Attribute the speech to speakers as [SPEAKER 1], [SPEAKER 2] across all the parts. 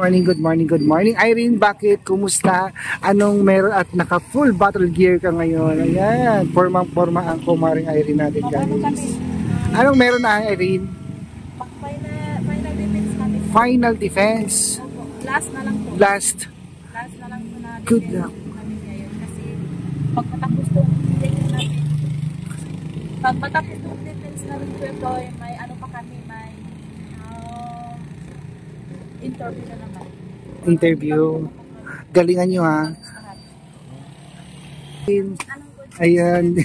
[SPEAKER 1] Morning, good morning, good morning. Irene, bakit? Kumusta? Anong meron at naka full battle gear ka ngayon? Ayan, formang-forma ang kumaring Irene natin, guys. Anong meron na, Irene?
[SPEAKER 2] Final defense natin.
[SPEAKER 1] Final defense.
[SPEAKER 2] Last na lang po.
[SPEAKER 1] Last
[SPEAKER 2] na lang po na
[SPEAKER 1] good luck.
[SPEAKER 2] Kami ngayon. Kasi pag matapos itong defense natin, pag matapos itong defense natin po ito, may ano pa kami, may interview na naman.
[SPEAKER 1] Interview. Galingan nyo, ha? Ayan.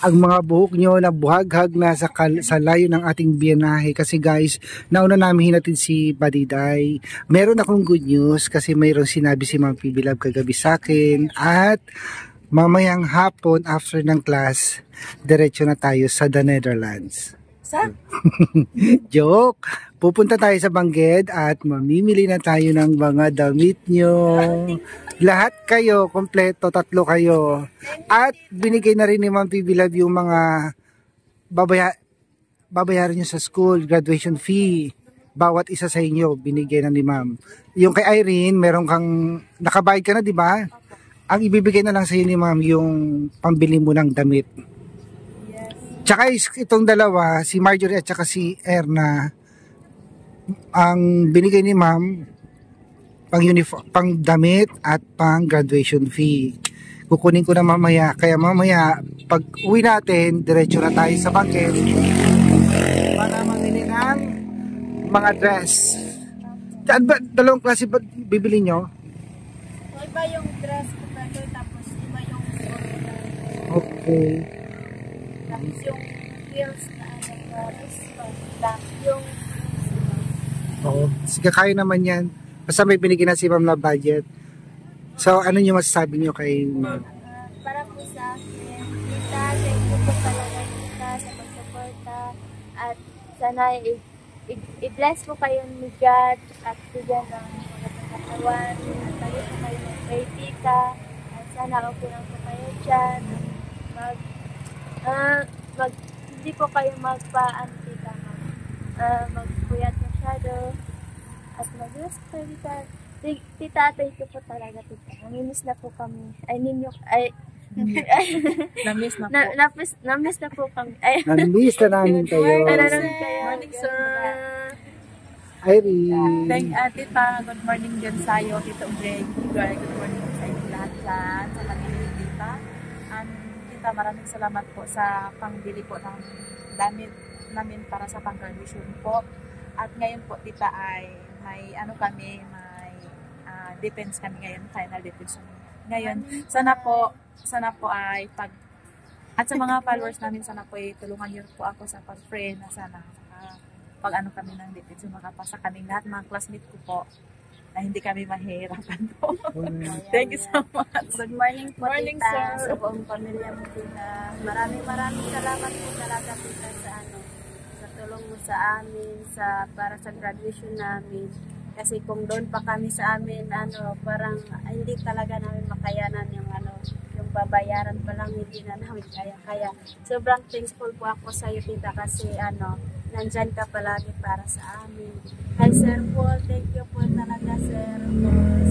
[SPEAKER 1] Ang mga buhok nyo na buhaghag na sa layo ng ating biyenahe. Kasi guys, nauna namin hinatid si Badiday. Meron akong good news kasi mayroong sinabi si Ma'am PB Love kagabi sa akin. At mamayang hapon after ng class, diretso na tayo sa The Netherlands.
[SPEAKER 2] Sa?
[SPEAKER 1] Joke! Pupunta tayo sa Bangged at mamimili na tayo ng mga damit nyo. Lahat kayo, kompleto, 3 kayo. At binigay na rin ni Ma'am PB Love yung mga babayaran nyo sa school, graduation fee. Bawat isa sa inyo, binigay na ni Ma'am. Yung kay Irene, meron kang, nakabayad ka na, di ba? Ang ibibigay na lang sa inyo ni Ma'am yung pambili mo ng damit. Tsaka itong dalawa, si Marjorie at tsaka si Erna, ang binigay ni Ma'am pang uniform, pang damit at pang graduation fee. Kukunin ko na mamaya. Kaya mamaya, pag uwi natin, diretso na tayo sa Bangged para mamili ng mga dress. Dalawang klase ba bibili nyo?
[SPEAKER 2] So, iba yung dress ko tapos iba yung
[SPEAKER 1] okay.
[SPEAKER 2] tapos yung heels na yung
[SPEAKER 1] oo, sige, kaya naman yan. Basta may binigyan na si Ma'am na budget. So, ano nyo masasabi nyo kay Ma'am?
[SPEAKER 2] Para po sa akin, tita, thank you po talaga tita sa pagsuporta. At sana i-bless po kayo ni God at bigyan ng magandang katawan. At tayo po kayo ng kay tita. At sana okay lang po kayo dyan. Hindi po kayo magpa-antika, magpuyat masyado. At mag-bless po tita. Tita, thank you po talaga tita. Namimiss na po kami. Namiss na po. Namiss na po kami.
[SPEAKER 1] Namiss na namin kayo.
[SPEAKER 2] Morning, sir.
[SPEAKER 1] Irene.
[SPEAKER 2] Tita, good morning dyan sa'yo. Tita Greg, good morning sa inyo lahat dyan. Sa kanila tita. Tita, maraming salamat po sa pangbili po ng damit namin para sa pang-graduation po. At ngayon po, tita, ay may defense kami ngayon, final defense ngayon. Sana po ay at sa mga followers namin, sana po ay tulungan niyo po ako sa pag-pray na sana pag kami ng defense, makapasa kaming lahat, mga classmates ko po, na hindi kami mahihirapan po. Thank you so much.
[SPEAKER 3] Good morning po,
[SPEAKER 2] morning,
[SPEAKER 3] tita,
[SPEAKER 2] sir.
[SPEAKER 3] sa buong pamilya mo, tita. Maraming salamat po talaga, tita, sa tulong mo sa amin, para sa graduation namin. Kasi kung doon pa kami sa amin, parang hindi talaga namin makayanan yung babayaran pa lang, hindi na namin kaya. Kaya sobrang thankful po ako sa iyo, tita, kasi nandyan ka palagi para sa amin. Kay Sir Paul, thank you po talaga, sir,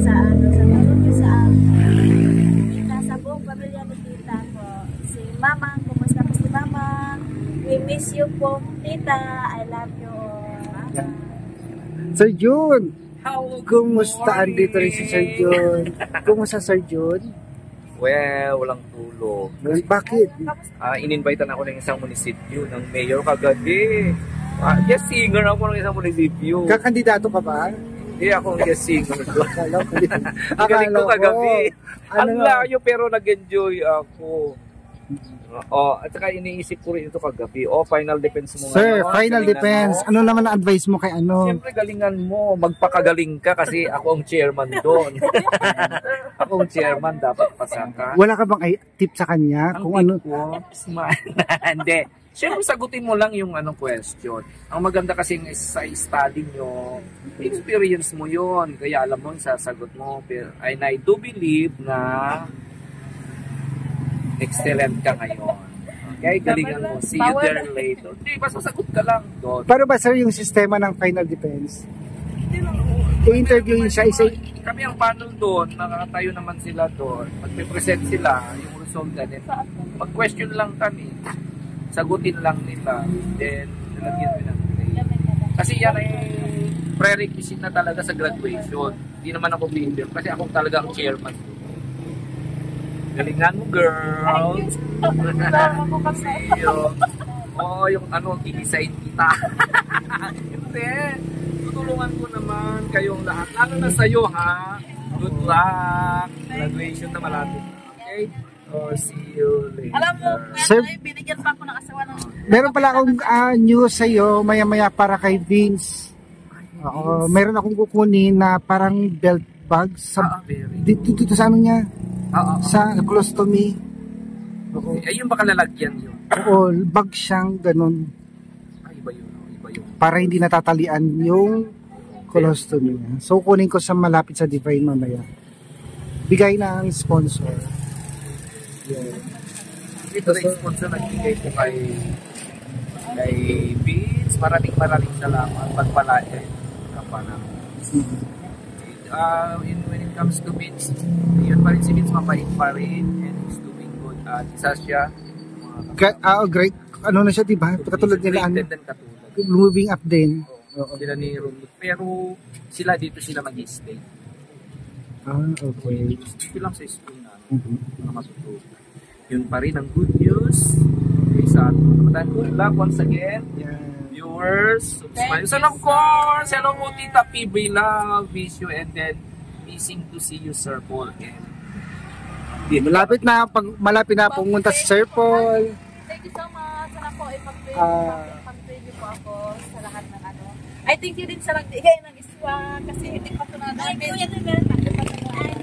[SPEAKER 3] sa tulong niyo sa amin. Tita, sa buong pamilya ni tita po. Si Mama, kumusta po si Mama? We miss you po, tita. I love you.
[SPEAKER 1] Sir Jun, kumusta? Andito rin si Sir Jun. Kumusta, Sir Jun?
[SPEAKER 4] Well, walang tulog.
[SPEAKER 1] Bakit?
[SPEAKER 4] In-invitean ako ng isang munisipyo ng mayor kagabi. Guest singer ako ng isang munisipyo.
[SPEAKER 1] Kakandidato ka ba?
[SPEAKER 4] Hindi ako guest singer doon.
[SPEAKER 1] Galing
[SPEAKER 4] ko kagabi. Ang layo pero nag-enjoy ako. At saka iniisip ko rin ito kagabi. Final defense mo.
[SPEAKER 1] Sir, final defense. Ano naman ang advice mo kay
[SPEAKER 4] Siyempre galingan mo. Magpakagaling ka kasi ako ang chairman doon. Ako ang chairman, dapat pasaka.
[SPEAKER 1] Wala ka bang tip sa kanya?
[SPEAKER 4] Ang
[SPEAKER 1] kung
[SPEAKER 4] tip ko, hindi. Siyempre sagutin mo lang yung question. Ang maganda kasi sa study nyo, experience mo yon, kaya alam mo yung sasagot mo. And I do believe na excellent ka ngayon. Okay, galingan mo. See you there later. Hindi, basta sagot ka lang doon.
[SPEAKER 1] Pero ba, sir, yung sistema ng final defense?
[SPEAKER 4] Hindi lang.
[SPEAKER 1] i-interviewin siya,
[SPEAKER 4] Kami ang panel doon, nakatayo naman sila doon. Magpe-present sila, yung result na din. Mag-question lang kami. Sagutin lang nila. Then, nilagyan mo ng grade. Kasi yan ay prerequisite na talaga sa graduation. Hindi naman ako member kasi ako talaga ang chairman. Galingan mo, girl. Yung ano, i-design kita. Hindi. Tutulungan ko naman kayong lahat. Lalo na sa'yo, ha? Good luck. Graduation na malapit. Okay? Oh, see you later.
[SPEAKER 2] Alam mo,
[SPEAKER 1] Sir,
[SPEAKER 2] binigyan pa ako ng asawa ng...
[SPEAKER 1] meron pala akong news sa'yo, maya-maya para kay Vince. Oo, meron akong kukunin na parang belt bag sa dito sa ano niya. Sa colostomy. Oo.
[SPEAKER 4] Ay, yung baka lalagyan yun.
[SPEAKER 1] Oo, bag siyang ganun.
[SPEAKER 4] Ay, iba yun. Iba yun.
[SPEAKER 1] Para hindi natatalian yung colostomy niya. So, kunin ko sa malapit sa Divine mamaya. Bigay ng sponsor. Yeah.
[SPEAKER 4] Ito na yung sponsor nagbigay ko kay Vince. Maraming salamat. Pagpalain ka pa na. When it comes to Vince, yun pa rin si Vince, mapahit pa rin and he's doing good. Isa siya
[SPEAKER 1] Great. Ano na siya, diba? Katulad nila, moving up din.
[SPEAKER 4] Sila ni Romit. Pero sila dito sila mag-stay.
[SPEAKER 1] Okay.
[SPEAKER 4] Dito lang sa school na mga matutunan. Yun pa rin ang good news. Okay, sa ating good luck once again.
[SPEAKER 1] Yeah.
[SPEAKER 4] Viewers, subscribe. And of course, hello mo Tita PB Love, miss you, and then missing to see you, Sir Paul. And
[SPEAKER 1] malapit na pumunta si Sir Paul.
[SPEAKER 2] Thank you so much. Sana po ipag-preview po ako sa lahat ng ano. I thank you din sa nagbigay ng iswa kasi hindi pa ito na namin.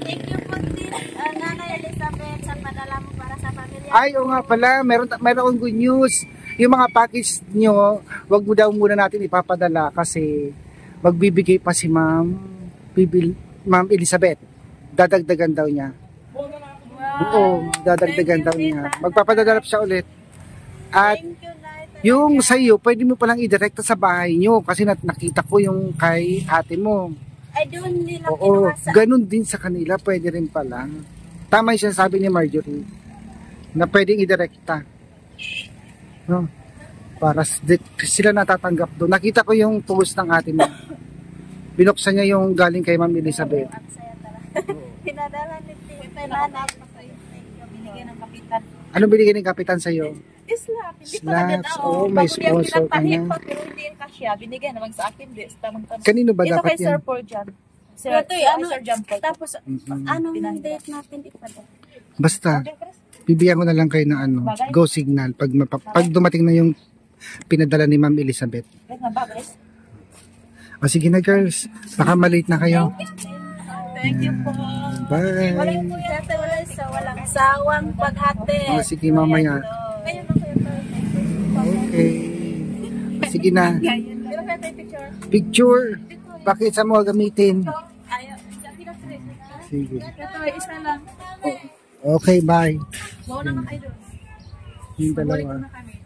[SPEAKER 3] Thank you po din, Nanay Elizabeth, sa padala mo para sa pamilya.
[SPEAKER 1] Ay, o nga pala, meron akong good news. Yung mga package nyo, wag mo daw muna natin ipapadala kasi magbibigay pa si Ma'am Elizabeth. Dadagdagan daw niya. Oo, dadagdagan daw niya. Magpapadala siya ulit. At yung sa iyo, pwede mo palang i-direkta sa bahay nyo kasi nakita ko yung kay ate mo.
[SPEAKER 3] Ay, doon nila
[SPEAKER 1] Oo, ganun din sa kanila, pwede rin pala. Tama yung sinasabi ni Marjorie na pwedeng i-direkta. No? Para sila natatanggap doon. Nakita ko yung post ng ate mo. Binuksan niya yung galing kay Ma'am Elizabeth.
[SPEAKER 3] Pinadala ni Tita.
[SPEAKER 2] Binigay ng kapitan.
[SPEAKER 1] Ano binigay ng kapitan sa'yo?
[SPEAKER 2] Slap. Hindi pa
[SPEAKER 1] Slaps. Oo, may sponsor ka na.
[SPEAKER 2] Pero hindi yung kasya. Binigay naman sa akin.
[SPEAKER 1] Kanino ba
[SPEAKER 2] ito
[SPEAKER 1] dapat
[SPEAKER 2] kay Sir
[SPEAKER 1] yan?
[SPEAKER 2] Paul John.
[SPEAKER 3] Sir
[SPEAKER 2] John Paul.
[SPEAKER 3] Tapos, anong date natin ipadala?
[SPEAKER 1] Basta, bibigyan ko na lang kayo ng go signal pag dumating na yung pinadala ni Ma'am Elizabeth. O sige na girls, baka malate na kayo.
[SPEAKER 2] Thank you po.
[SPEAKER 1] Bye.
[SPEAKER 3] Walang sawang paghati.
[SPEAKER 1] O sige mamaya. Okay. O sige na. Picture. Bakit sa mo gamitin? Sige.
[SPEAKER 2] Ito, isa lang.
[SPEAKER 1] Okay, bye.
[SPEAKER 2] Mauna na kayo doon.
[SPEAKER 1] Yung dalawa.
[SPEAKER 2] Balik na kami.